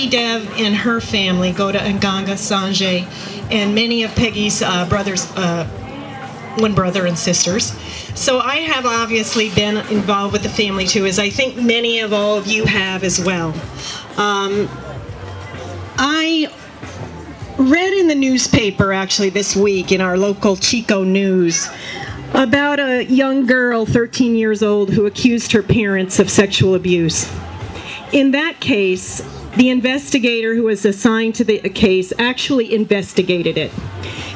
Peggy Dev and her family go to Nganga Sanjay, and many of Peggy's brothers, one brother and sisters. So I have obviously been involved with the family too, as I think many of all of you have as well. I read in the newspaper actually this week, in our local Chico News, about a young girl, 13 years old, who accused her parents of sexual abuse. In that case, the investigator who was assigned to the case actually investigated it.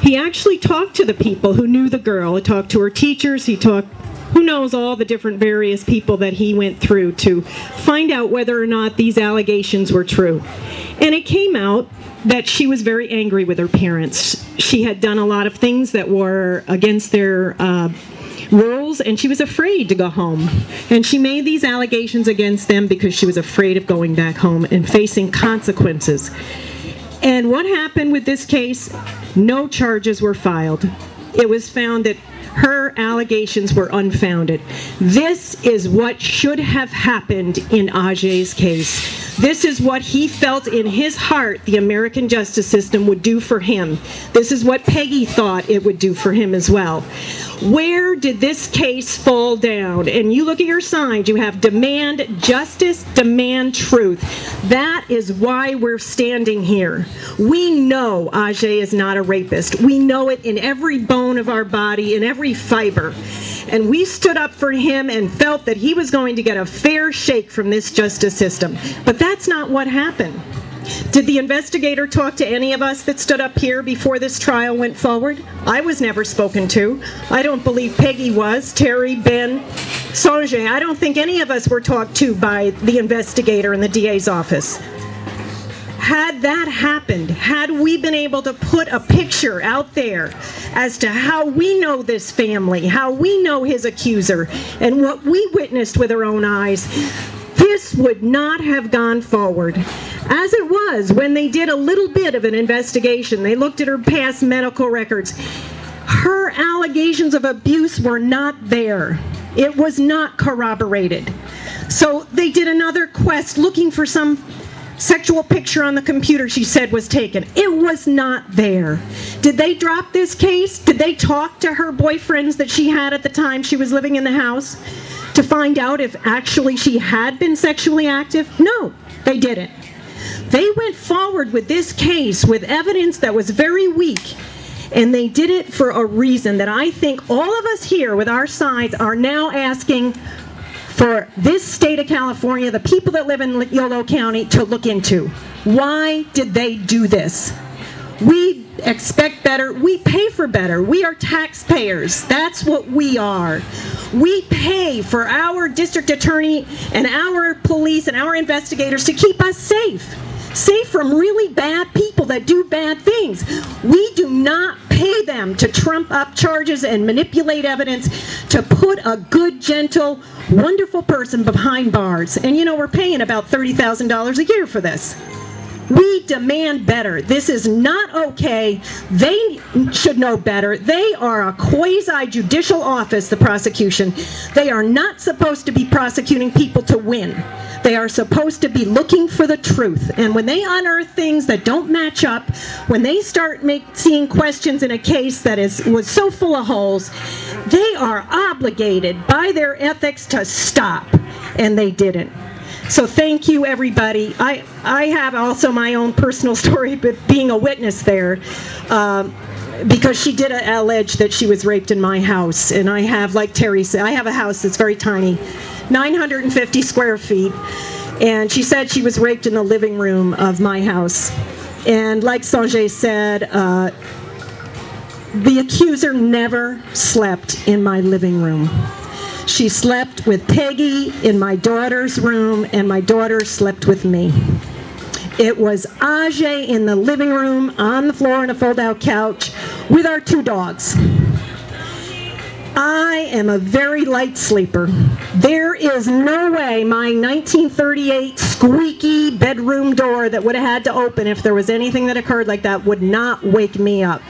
He actually talked to the people who knew the girl. He talked to her teachers. He talked, who knows, all the different various people that he went through to find out whether or not these allegations were true. And it came out that she was very angry with her parents. She had done a lot of things that were against their rules, and she was afraid to go home. And she made these allegations against them because she was afraid of going back home and facing consequences. And what happened with this case? No charges were filed. It was found that her allegations were unfounded. This is what should have happened in Ajay's case. This is what he felt in his heart the American justice system would do for him. This is what Peggy thought it would do for him as well. Where did this case fall down? And you look at your signs, you have demand justice, demand truth. That is why we're standing here. We know Ajay is not a rapist. We know it in every bone of our body, in every fiber. And we stood up for him and felt that he was going to get a fair shake from this justice system. But that's not what happened. Did the investigator talk to any of us that stood up here before this trial went forward? I was never spoken to. I don't believe Peggy was, Terry, Ben, Sanjay. I don't think any of us were talked to by the investigator in the DA's office. Had that happened, had we been able to put a picture out there as to how we know this family, how we know his accuser, and what we witnessed with our own eyes, this would not have gone forward. As it was, when they did a little bit of an investigation, they looked at her past medical records, her allegations of abuse were not there. It was not corroborated. So they did another quest looking for some sexual picture on the computer she said was taken. It was not there. Did they drop this case? Did they talk to her boyfriends that she had at the time she was living in the house to find out if actually she had been sexually active? No, they didn't. They went forward with this case with evidence that was very weak, and they did it for a reason that I think all of us here with our sides are now asking for this state of California, the people that live in Yolo County, to look into. Why did they do this? We expect better. We pay for better. We are taxpayers. That's what we are. We pay for our district attorney and our police and our investigators to keep us safe. Safe from really bad people that do bad things. We do not pay them to trump up charges and manipulate evidence to put a good, gentle, wonderful person behind bars. And you know, we're paying about $30,000 a year for this. We demand better. This is not okay. They should know better. They are a quasi-judicial office, the prosecution. They are not supposed to be prosecuting people to win. They are supposed to be looking for the truth. And when they unearth things that don't match up, when they start seeing questions in a case that was so full of holes, they are obligated by their ethics to stop. And they didn't. So thank you, everybody. I have also my own personal story, but being a witness there, because she did allege that she was raped in my house. And I have, like Terry said, I have a house that's very tiny, 950 square feet. And she said she was raped in the living room of my house. And like Sanjay said, the accuser never slept in my living room. She slept with Peggy in my daughter's room, and my daughter slept with me. It was Ajay in the living room, on the floor on a fold-out couch, with our 2 dogs. I am a very light sleeper. There is no way my 1938 squeaky bedroom door that would have had to open if there was anything that occurred like that would not wake me up.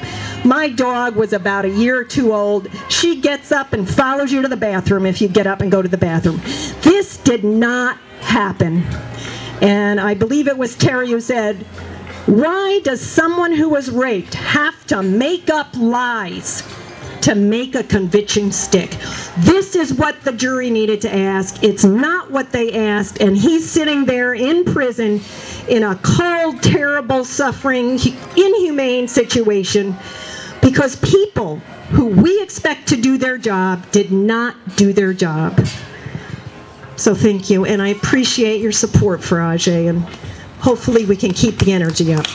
My dog was about a year or 2 old. She gets up and follows you to the bathroom if you get up and go to the bathroom. This did not happen. And I believe it was Terry who said, "Why does someone who was raped have to make up lies to make a conviction stick?" This is what the jury needed to ask. It's not what they asked, and he's sitting there in prison in a cold, terrible, suffering, inhumane situation because people who we expect to do their job did not do their job. So thank you, and I appreciate your support for Ajay, and hopefully we can keep the energy up.